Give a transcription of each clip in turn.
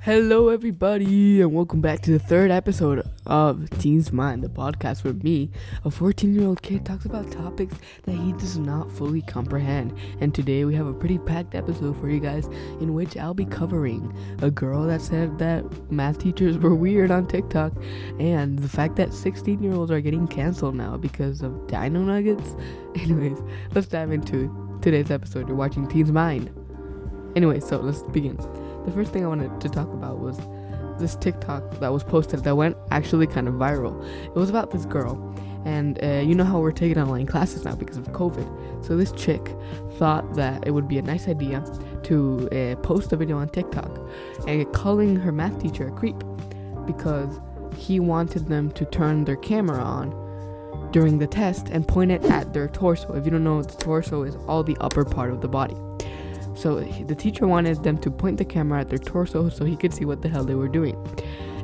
Hello, everybody, and welcome back to the third episode of Teens Mind, the podcast where me, a 14-year-old kid, talks about topics that he does not fully comprehend. And today we have a pretty packed episode for you guys, in which I'll be covering a girl that said that math teachers were weird on TikTok, and the fact that 16-year-olds are getting canceled now because of Dino Nuggets. Anyways, let's dive into today's episode. You're watching Teens Mind. Anyway, so let's begin. The first thing I wanted to talk about was this TikTok that was posted that went actually kind of viral. It was about this girl, and you know how we're taking online classes now because of COVID. So this chick thought that it would be a nice idea to post a video on TikTok and calling her math teacher a creep because he wanted them to turn their camera on during the test and point it at their torso. If you don't know, the torso is all the upper part of the body. So the teacher wanted them to point the camera at their torso so he could see what the hell they were doing.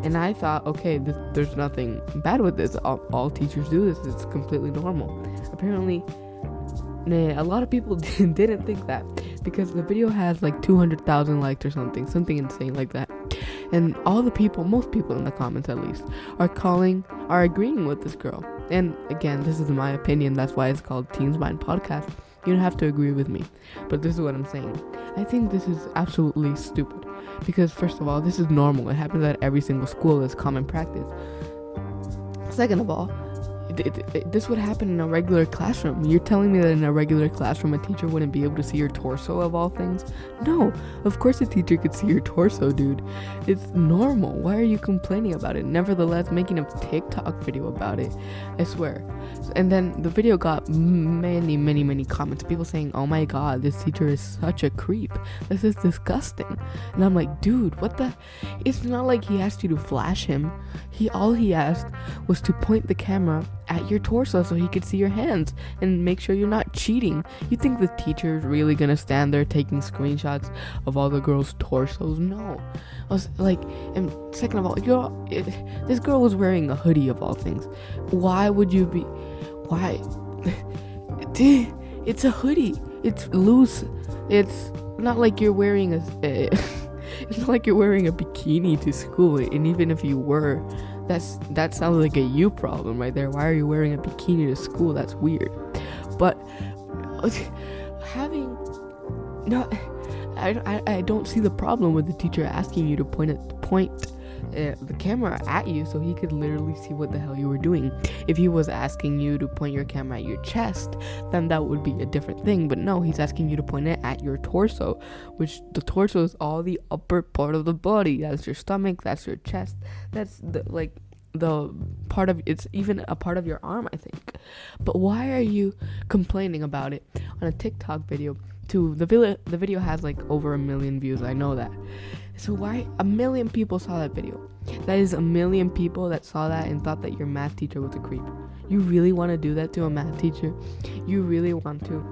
And I thought, okay, there's nothing bad with this. All teachers do this. It's completely normal. Apparently, a lot of people didn't think that because the video has like 200,000 likes or something insane like that. And most people in the comments at least, are agreeing with this girl. And again, this is my opinion. That's why it's called Teens Mind Podcast. You don't have to agree with me, but this is what I'm saying. I think this is absolutely stupid because, first of all, this is normal. It happens at every single school. It's common practice. Second of all, this would happen in a regular classroom. You're telling me that in a regular classroom a teacher wouldn't be able to see your torso of all things? No, of course a teacher could see your torso, dude. It's normal. Why are you complaining about it? Nevertheless, making a TikTok video about it, I swear. And then the video got many comments. People saying, oh my god, this teacher is such a creep. This is disgusting. And I'm like, dude, what the? It's not like he asked you to flash him. All he asked was to point the camera at your torso so he could see your hands and make sure you're not cheating. You think the teacher's really gonna stand there taking screenshots of all the girls' torsos? No. I was like, and second of all, this girl was wearing a hoodie of all things. Why? It's a hoodie. It's loose. It's not like you're wearing it's not like you're wearing a bikini to school. And even if you were, that sounds like a you problem right there. Why are you wearing a bikini to school? That's weird. But I don't see the problem with the teacher asking you to point the camera at you so he could literally see what the hell you were doing. If he was asking you to point your camera at your chest, then that would be a different thing. But no, he's asking you to point it at your torso, which the torso is all the upper part of the body. That's your stomach, that's your chest, that's the part of it's even a part of your arm, I think. But why are you complaining about it on a TikTok video? The video has like over 1 million views. I know that. So why 1 million people saw that video? That is 1 million people that saw that and thought that your math teacher was a creep. You really want to do that to a math teacher? You really want to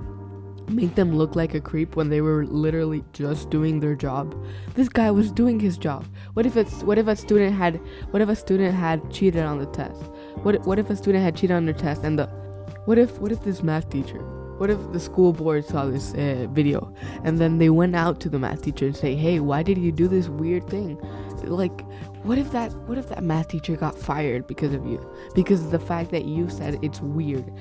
make them look like a creep when they were literally just doing their job? This guy was doing his job. What if a student had cheated on the test? What if a student had cheated on their test and what if this math teacher, what if the school board saw this video and then they went out to the math teacher and say, hey, why did you do this weird thing? Like, what if that math teacher got fired because of you? Because of the fact that you said it's weird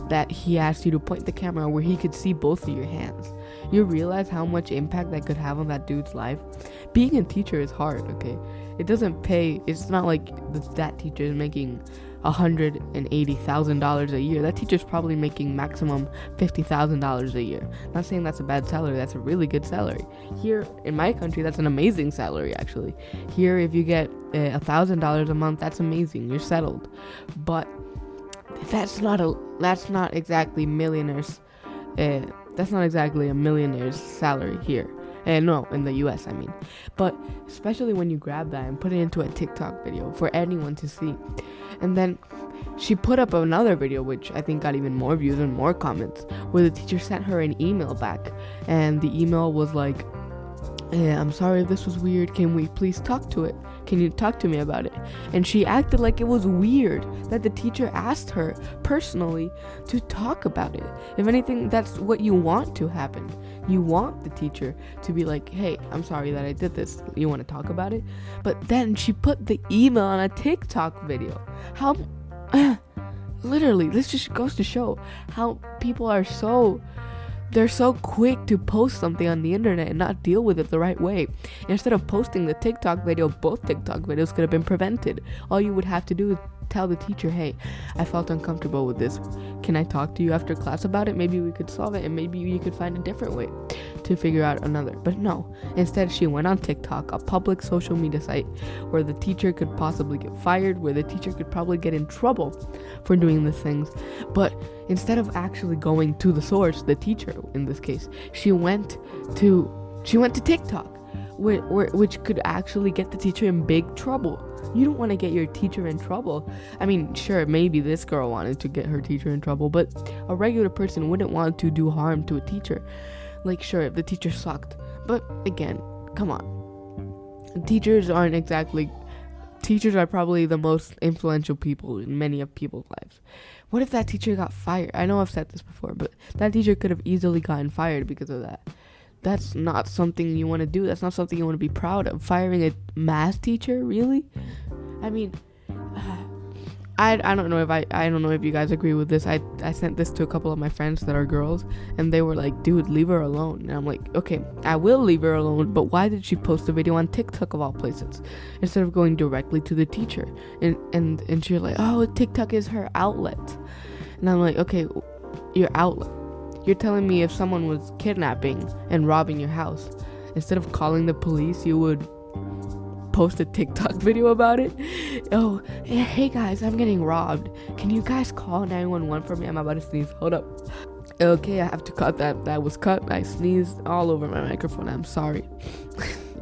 that he asked you to point the camera where he could see both of your hands. You realize how much impact that could have on that dude's life? Being a teacher is hard, okay? It doesn't pay. It's not like that teacher is making $180,000 a year. That teacher's probably making maximum $50,000 a year. Not saying that's a bad salary. That's a really good salary. Here in my country, that's an amazing salary, actually. Here, if you get $1,000 a month, that's amazing. You're settled. But that's not exactly millionaires. That's not exactly a millionaire's salary here. No, in the US, I mean. But especially when you grab that and put it into a TikTok video for anyone to see. And then she put up another video, which I think got even more views and more comments, where the teacher sent her an email back. And the email was like, I'm sorry if this was weird. Can we please talk to it? Can you talk to me about it? And she acted like it was weird that the teacher asked her personally to talk about it. If anything, that's what you want to happen. You want the teacher to be like, hey, I'm sorry that I did this. You want to talk about it? But then she put the email on a TikTok video. How... literally, this just goes to show how people are they're so quick to post something on the internet and not deal with it the right way. Instead of posting the TikTok video, both TikTok videos could have been prevented. All you would have to do is tell the teacher, hey, I felt uncomfortable with this. Can I talk to you after class about it? Maybe we could solve it, and maybe you could find a different way to figure out another. But no, instead she went on TikTok, a public social media site where the teacher could possibly get fired, where the teacher could probably get in trouble for doing these things. But instead of actually going to the source, the teacher in this case, she went to TikTok, which could actually get the teacher in big trouble. You don't want to get your teacher in trouble. I mean, sure, maybe this girl wanted to get her teacher in trouble, but a regular person wouldn't want to do harm to a teacher. Like, sure, if the teacher sucked, but again, come on. Teachers are probably the most influential people in many of people's lives. What if that teacher got fired? I know I've said this before, but that teacher could have easily gotten fired because of that. That's not something you want to do. That's not something you want to be proud of. Firing a math teacher, really? I mean, I don't know if you guys agree with this. I sent this to a couple of my friends that are girls, and they were like, dude, leave her alone. And I'm like, okay, I will leave her alone, but why did she post a video on TikTok of all places instead of going directly to the teacher? And she's like, oh, TikTok is her outlet. And I'm like, okay, your outlet. You're telling me if someone was kidnapping and robbing your house, instead of calling the police, you would post a TikTok video about it? Oh, hey guys, I'm getting robbed. Can you guys call 911 for me? I'm about to sneeze. Hold up. Okay, I have to cut that. That was cut. I sneezed all over my microphone. I'm sorry.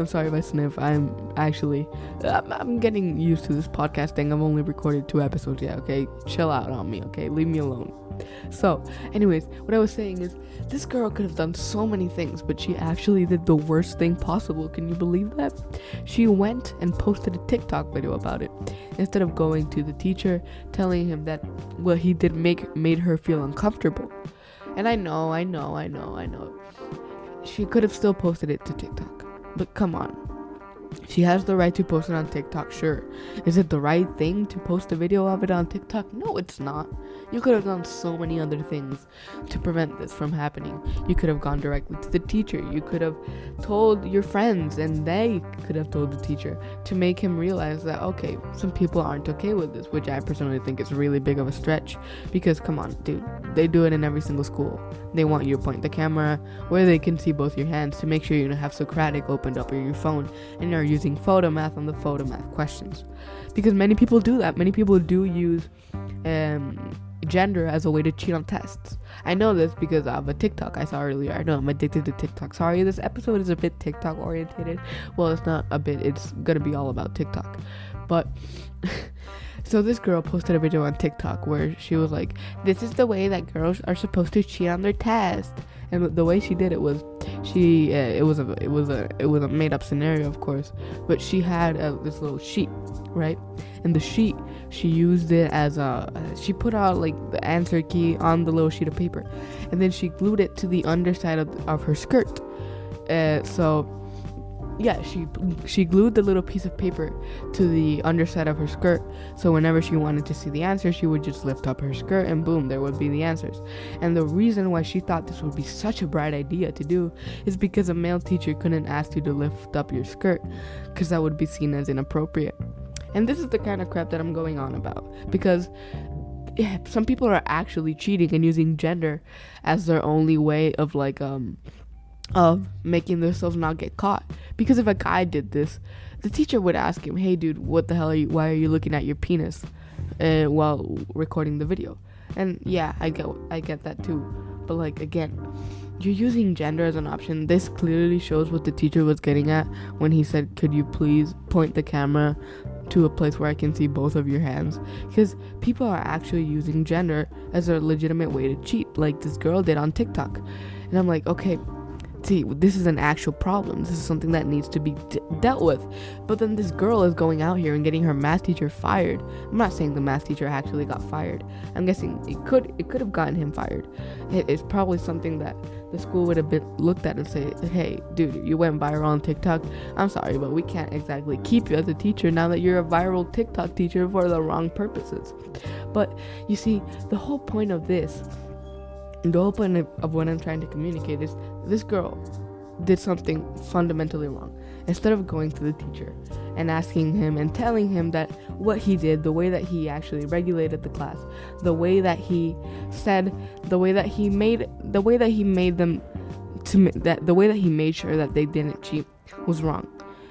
I'm sorry if I sniff. I'm getting used to this podcast thing. I've only recorded 2 episodes yet, okay? Chill out on me, okay? Leave me alone. So, anyways, what I was saying is, this girl could have done so many things, but she actually did the worst thing possible. Can you believe that? She went and posted a TikTok video about it, instead of going to the teacher, telling him that what he did made her feel uncomfortable. And I know. She could have still posted it to TikTok. But come on. She has the right to post it on TikTok, sure. Is it the right thing to post a video of it on TikTok? No, it's not. You could have done so many other things to prevent this from happening. You could have gone directly to the teacher. You could have told your friends, and they could have told the teacher to make him realize that, okay, some people aren't okay with this, which I personally think is really big of a stretch. Because, come on, dude, they do it in every single school. They want you to point the camera where they can see both your hands to make sure you don't have Socratic opened up or your phone and are using photomath on the photomath questions. Because many people do that. Many people do use gender as a way to cheat on tests. I know this because of a TikTok I saw earlier. I know I'm addicted to TikTok. Sorry, this episode is a bit TikTok orientated. Well, it's not a bit. It's gonna be all about TikTok. But so this girl posted a video on TikTok where she was like, this is the way that girls are supposed to cheat on their test. And the way she did it was, it was a made up scenario, of course, but she had this little sheet, right? And the sheet, she used it as she put out like the answer key on the little sheet of paper, and then she glued it to the underside of her skirt. She glued the little piece of paper to the underside of her skirt, so whenever she wanted to see the answer, she would just lift up her skirt and boom, there would be the answers. And the reason why she thought this would be such a bright idea to do is because a male teacher couldn't ask you to lift up your skirt, because that would be seen as inappropriate. And this is the kind of crap that I'm going on about, because some people are actually cheating and using gender as their only way of of making themselves not get caught. Because if a guy did this, the teacher would ask him, hey dude, what the hell why are you looking at your penis while recording the video? And yeah, I get that too. But like, again, you're using gender as an option. This clearly shows what the teacher was getting at when he said, could you please point the camera to a place where I can see both of your hands? Because people are actually using gender as a legitimate way to cheat, like this girl did on TikTok. And I'm like, okay, see, this is an actual problem. This is something that needs to be dealt with. But then this girl is going out here and getting her math teacher fired. I'm not saying the math teacher actually got fired. I'm guessing it could have gotten him fired. It's probably something that the school would have been looked at and say, hey, dude, you went viral on TikTok. I'm sorry, but we can't exactly keep you as a teacher now that you're a viral TikTok teacher for the wrong purposes. But you see, the whole point of what I'm trying to communicate is this girl did something fundamentally wrong. Instead of going to the teacher and asking him and telling him that what he did, the way that he actually regulated the class, the way that he said, the way that he made sure that they didn't cheat was wrong.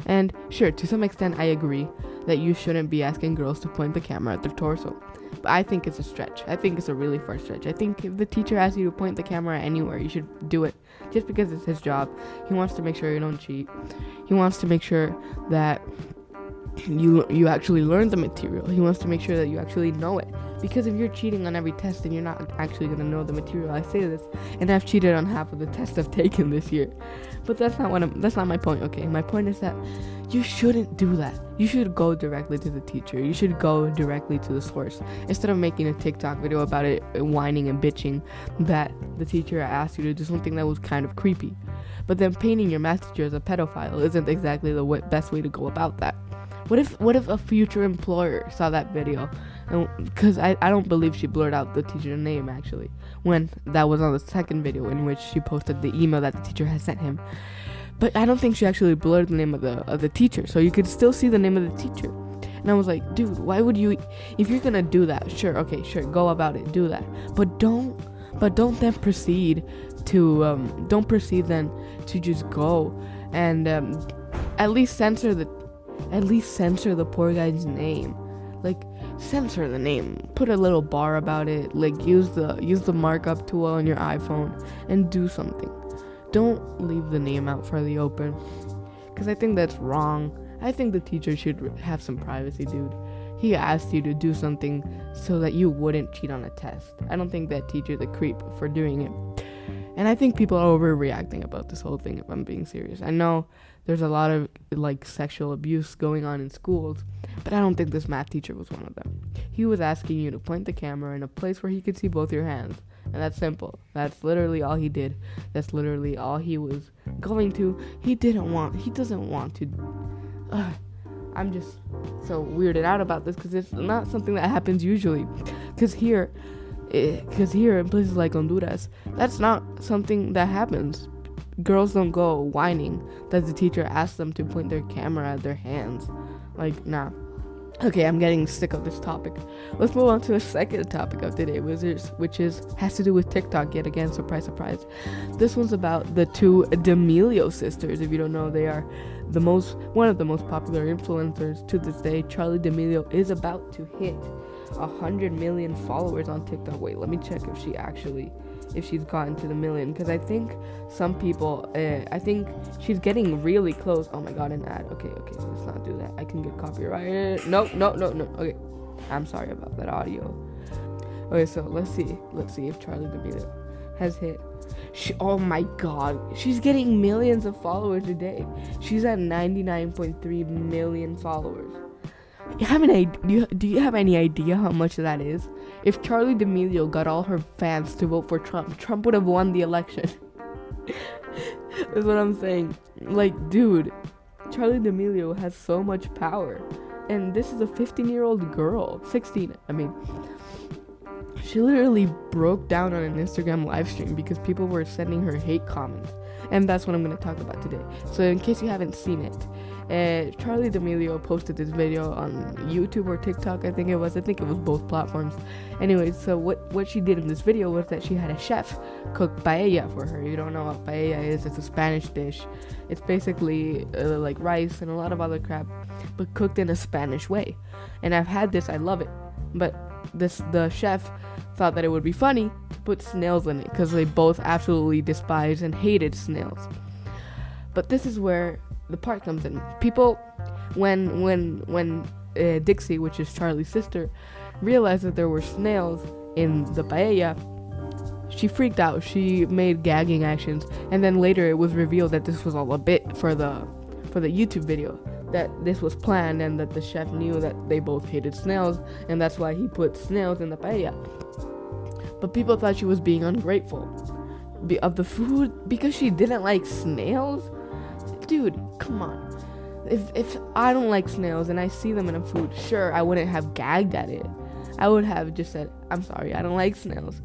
And sure, to some extent I agree that you shouldn't be asking girls to point the camera at their torso. But I think it's a stretch. I think it's a really far stretch. I think if the teacher asks you to point the camera anywhere, you should do it. Just because it's his job. He wants to make sure you don't cheat. He wants to make sure that you actually learn the material. He wants to make sure that you actually know it. Because if you're cheating on every test, then you're not actually going to know the material. I say this, and I've cheated on half of the tests I've taken this year. But that's not my point, okay? My point is that you shouldn't do that. You should go directly to the teacher. You should go directly to the source. Instead of making a TikTok video about it, whining and bitching that the teacher asked you to do something that was kind of creepy. But then painting your math teacher as a pedophile isn't exactly the best way to go about that. What if a future employer saw that video? Because I don't believe she blurred out the teacher's name, actually, when that was on the second video in which she posted the email that the teacher had sent him. But I don't think she actually blurred the name of the teacher, so you could still see the name of the teacher. And I was like, dude, why would you, if you're gonna do that, sure, go about it, do that. But don't then proceed to just go and at least censor the poor guy's name. Like, censor the name, put a little bar about it, like use the markup tool on your iPhone and do something. Don't leave the name out for the open, because I think that's wrong. I think the teacher should have some privacy, dude. He asked you to do something so that you wouldn't cheat on a test. I don't think that teacher's a creep for doing it. And I think people are overreacting about this whole thing, if I'm being serious. I know there's a lot of sexual abuse going on in schools, but I don't think this math teacher was one of them. He was asking you to point the camera in a place where he could see both your hands. And that's simple. That's literally all he did. That's literally all he was going to. He doesn't want to. I'm just so weirded out about this, because it's not something that happens usually. Because here in places like Honduras, that's not something that happens. Girls don't go whining that the teacher asks them to point their camera at their hands. Like, nah. Okay, I'm getting sick of this topic. Let's move on to the second topic of today, which has to do with TikTok yet again. Surprise, surprise. This one's about the two D'Amelio sisters. If you don't know, they are one of the most popular influencers to this day. Charli D'Amelio is about to hit 100 million followers on TikTok. Wait, let me check if she's gotten to the million, because I think some people, I think she's getting really close. Oh my god, an ad. Okay, let's not do that. I can get copyrighted. No. Okay, I'm sorry about that audio. Okay, so let's see if Charli D'Amelio has hit. Oh my god, she's getting millions of followers a day. She's at 99.3 million followers. Do you have any idea how much that is? If Charli D'Amelio got all her fans to vote for Trump would have won the election. That's what I'm saying. Like, dude, Charli D'Amelio has so much power. And this is a 15-year-old girl. 16, I mean. She literally broke down on an Instagram live stream because people were sending her hate comments. And that's what I'm going to talk about today. So in case you haven't seen it, Charli D'Amelio posted this video on YouTube or TikTok, I think it was both platforms. Anyways, so what she did in this video was that she had a chef cook paella for her. You don't know what paella is, it's a Spanish dish. It's basically like rice and a lot of other crap, but cooked in a Spanish way. And I've had this, I love it. But the chef thought that it would be funny to put snails in it, because they both absolutely despised and hated snails. But this is where the part comes in. People, when Dixie, which is Charli's sister, realized that there were snails in the paella, she freaked out. She made gagging actions, and then later it was revealed that this was all a bit for the YouTube video, that this was planned, and that the chef knew that they both hated snails, and that's why he put snails in the paella. But people thought she was being ungrateful of the food because she didn't like snails. Dude, come on. If I don't like snails and I see them in a food, sure, I wouldn't have gagged at it. I would have just said, I'm sorry, I don't like snails.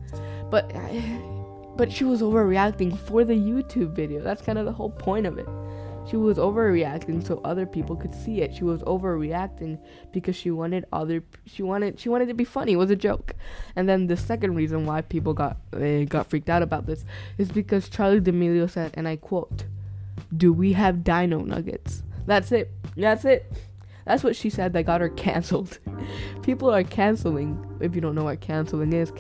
But she was overreacting for the YouTube video. That's kind of the whole point of it. She was overreacting so other people could see it. She was overreacting because she wanted to be funny. It was a joke. And then the second reason why people got freaked out about this is because Charli D'Amelio said, and I quote, "Do we have dino nuggets?" That's it. That's what she said that got her canceled. People are canceling. If you don't know what canceling is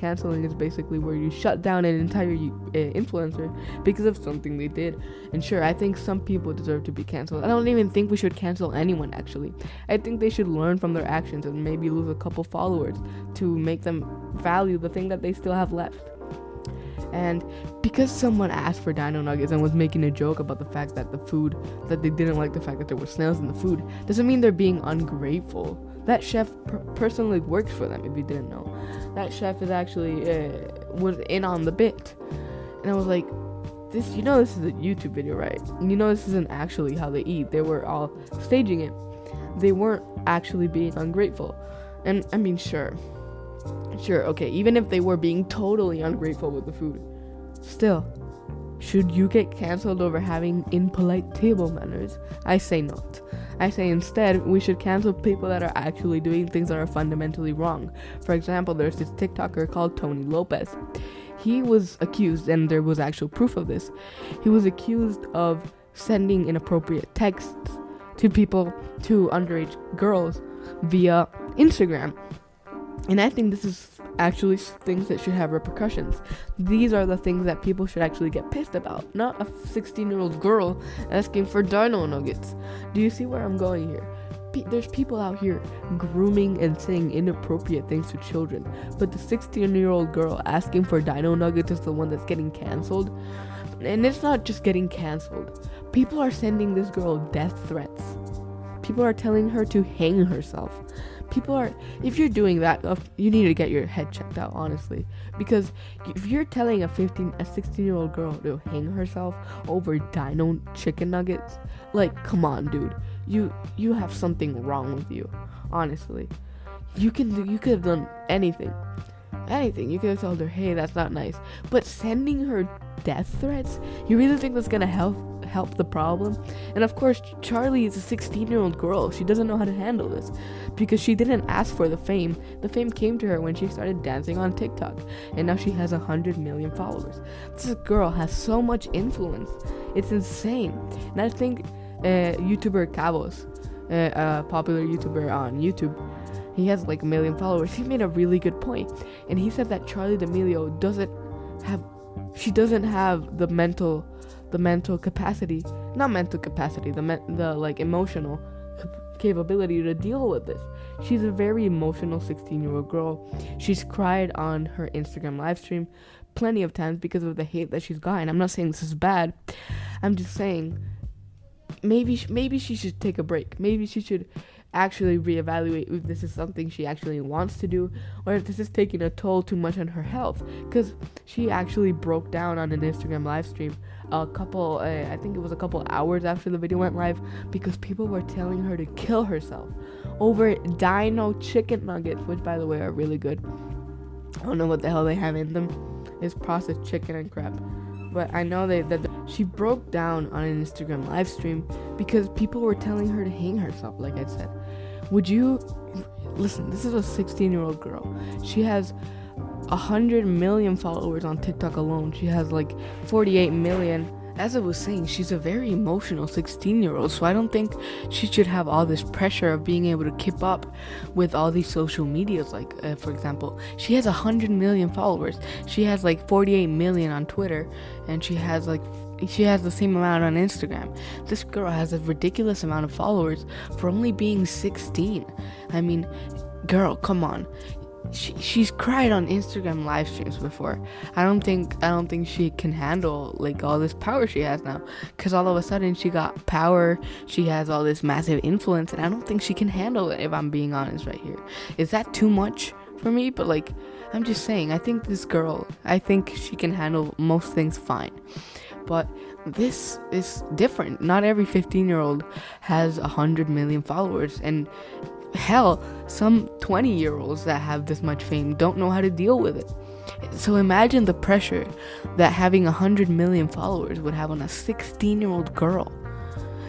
basically where you shut down an entire influencer because of something they did. And sure, I think some people deserve to be canceled. I don't even think we should cancel anyone, actually. I think they should learn from their actions and maybe lose a couple followers to make them value the thing that they still have left. And because someone asked for dino nuggets and was making a joke about the fact that that they didn't like the fact that there were snails in the food, doesn't mean they're being ungrateful. That chef personally works for them, if you didn't know. That chef is actually was in on the bit. And I was like, this is a YouTube video, right? This isn't actually how they eat. They were all staging it. They weren't actually being ungrateful. And I mean, sure, okay, even if they were being totally ungrateful with the food, still, should you get canceled over having impolite table manners? I say not. I say instead, we should cancel people that are actually doing things that are fundamentally wrong. For example, there's this TikToker called Tony Lopez. He was accused, and there was actual proof of this, he was accused of sending inappropriate texts to underage girls via Instagram. And I think this is actually things that should have repercussions. These are the things that people should actually get pissed about, not a 16-year-old girl asking for dino nuggets. Do you see where I'm going here? There's people out here grooming and saying inappropriate things to children, but the 16-year-old girl asking for dino nuggets is the one that's getting canceled. And it's not just getting canceled. People are sending this girl death threats. People are telling her to hang herself. If you're doing that, you need to get your head checked out, honestly. Because if you're telling a 16-year-old girl to hang herself over dino chicken nuggets, like, come on, dude. You have something wrong with you, honestly. You could have done anything. You could have told her, hey, that's not nice. But sending her death threats, you really think that's gonna help the problem? And of course, Charli is a 16-year-old girl. She doesn't know how to handle this because she didn't ask for the fame. The fame came to her when she started dancing on TikTok, and now she has 100 million followers. This girl has so much influence. It's insane. And I think YouTuber Cabos, a popular YouTuber on YouTube, he has like 1 million followers. He made a really good point, and he said that Charli D'Amelio doesn't have the mental capacity, not mental capacity, the like emotional capability to deal with this. She's a very emotional 16-year-old girl. She's cried on her Instagram live stream plenty of times because of the hate that she's gotten. I'm not saying this is bad. I'm just saying maybe she should take a break. Maybe she should actually reevaluate if this is something she actually wants to do, or if this is taking a toll too much on her health, because she actually broke down on an Instagram live stream I think it was a couple hours after the video went live, because people were telling her to kill herself over dino chicken nuggets, which by the way are really good. I don't know what the hell they have in them. It's processed chicken and crap. But I know that she broke down on an Instagram live stream because people were telling her to hang herself, like I said. Would you... Listen, this is a 16-year-old girl. She has 100 million followers on TikTok alone. She has like 48 million. As I was saying, she's a very emotional 16-year-old, so I don't think she should have all this pressure of being able to keep up with all these social medias. Like, for example, she has 100 million followers. She has like 48 million on Twitter, and she has the same amount on Instagram. This girl has a ridiculous amount of followers for only being 16. I mean, girl, come on. she's cried on Instagram live streams before. I don't think she can handle like all this power she has now, because all of a sudden she got power, she has all this massive influence, and I don't think she can handle it, if I'm being honest right here. Is that too much for me? But like, I'm just saying, I think she can handle most things fine. But this is different. Not every 15-year-old has 100 million followers, and hell, some 20-year-olds that have this much fame don't know how to deal with it. So imagine the pressure that having 100 million followers would have on a 16-year-old girl.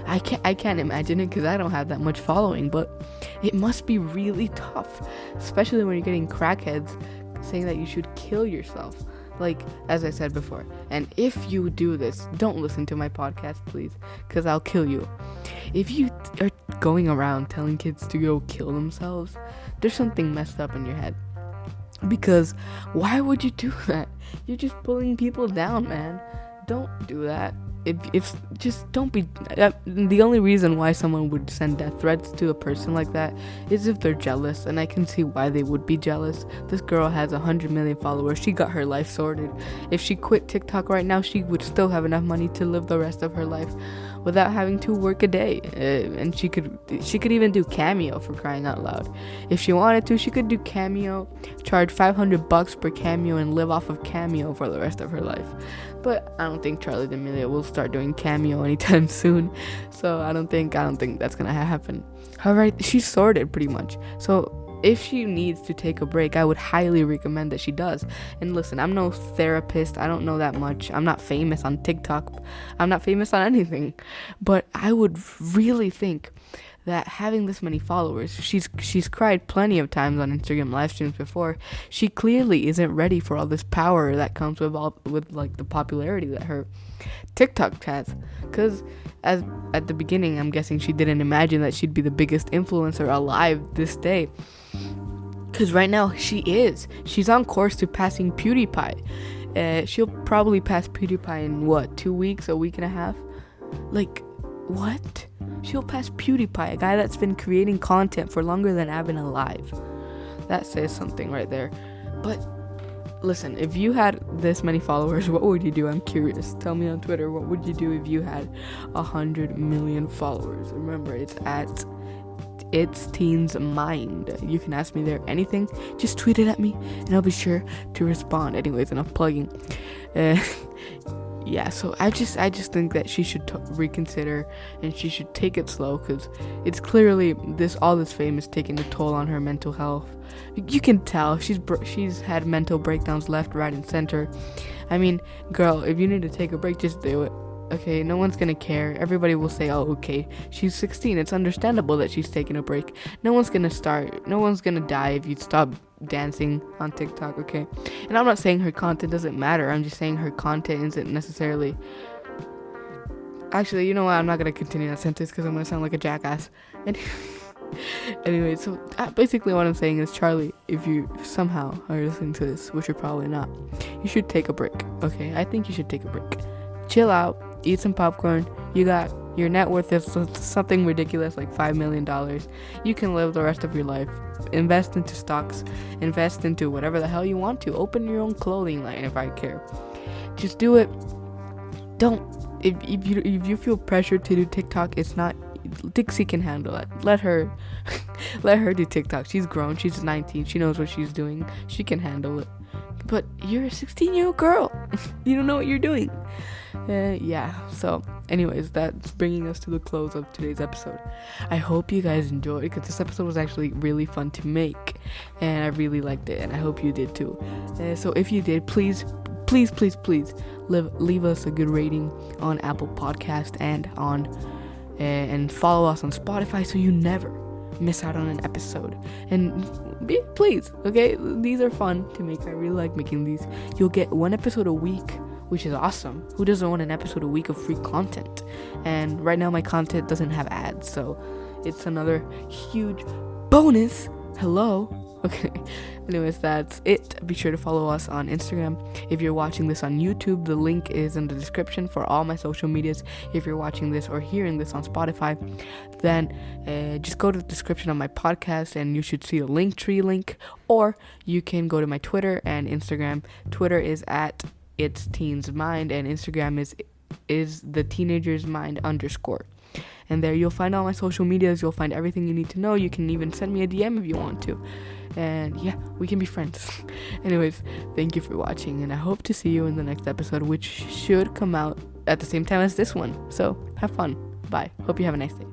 I can't imagine it, because I don't have that much following, but it must be really tough, especially when you're getting crackheads saying that you should kill yourself, like as I said before. And if you do this, don't listen to my podcast, please, because I'll kill you. If you are going around telling kids to go kill themselves, there's something messed up in your head. Because why would you do that? You're just pulling people down, man. Don't do that. If just don't be. The only reason why someone would send death threats to a person like that is if they're jealous, and I can see why they would be jealous. This girl has 100 million followers. She got her life sorted. If she quit TikTok right now, she would still have enough money to live the rest of her life without having to work a day. And she could even do Cameo, for crying out loud. If she wanted to, she could do Cameo, charge $500 per Cameo, and live off of Cameo for the rest of her life. But I don't think Charli D'Amelio will start doing Cameo anytime soon, so I don't think that's gonna happen. However, she's sorted pretty much, so if she needs to take a break, I would highly recommend that she does. And listen, I'm no therapist, I don't know that much, I'm not famous on TikTok, I'm not famous on anything, but I would really think that having this many followers, she's cried plenty of times on Instagram live streams before. She clearly isn't ready for all this power that comes with like the popularity that her TikTok has. Because as at the beginning, I'm guessing she didn't imagine that she'd be the biggest influencer alive this day. Because right now she's on course to passing PewDiePie. She'll probably pass PewDiePie in 2 weeks, a week and a half. Like, what? She'll pass PewDiePie, a guy that's been creating content for longer than I've been alive. That says something right there. But listen, if you had this many followers, what would you do? I'm curious. Tell me on Twitter, what would you do if you had 100 million followers? Remember, it's at It's Teens Mind. You can ask me there anything. Just tweet it at me, and I'll be sure to respond. Anyways, enough plugging. Yeah, so I just think that she should reconsider, and she should take it slow, because it's clearly all this fame is taking a toll on her mental health. You can tell she's had mental breakdowns left, right, and center. I mean, girl, if you need to take a break, just do it. Okay, no one's gonna care. Everybody will say, oh, okay, she's 16. It's understandable that she's taking a break. No one's gonna die if you stop dancing on TikTok, okay? And I'm not saying her content doesn't matter. I'm just saying her content isn't necessarily... Actually, you know what? I'm not gonna continue that sentence because I'm gonna sound like a jackass. Anyway, so basically what I'm saying is, Charli, if you somehow are listening to this, which you're probably not, you should take a break, okay? I think you should take a break. Chill out, eat some popcorn. Your net worth is something ridiculous like $5 million. You can live the rest of your life. Invest into stocks. Invest into whatever the hell you want to. Open your own clothing line if I care. Just do it. If you feel pressured to do TikTok, it's not... Dixie can handle it. Let her do TikTok. She's grown. She's 19. She knows what she's doing. She can handle it. But you're a 16-year-old girl. You don't know what you're doing. Yeah, so anyways, that's bringing us to the close of today's episode. I hope you guys enjoyed, because this episode was actually really fun to make, and I really liked it, and I hope you did too. So if you did, please leave us a good rating on Apple Podcast and follow us on Spotify so you never miss out on an episode. And please, okay, these are fun to make. I really like making these. You'll get one episode a week, which is awesome. Who doesn't want an episode a week of free content? And right now my content doesn't have ads, so it's another huge bonus Hello? Okay. Anyways, that's it. Be sure to follow us on Instagram. If you're watching this on YouTube, the link is in the description for all my social medias. If you're watching this or hearing this on Spotify, then just go to the description of my podcast and you should see a Linktree link. Or you can go to my Twitter and Instagram. Twitter is at It's Teens Mind and Instagram is the Teenager's Mind _. And there you'll find all my social medias. You'll find everything you need to know. You can even send me a DM if you want to. And yeah, we can be friends. Anyways, thank you for watching, and I hope to see you in the next episode, which should come out at the same time as this one. So have fun. Bye. Hope you have a nice day.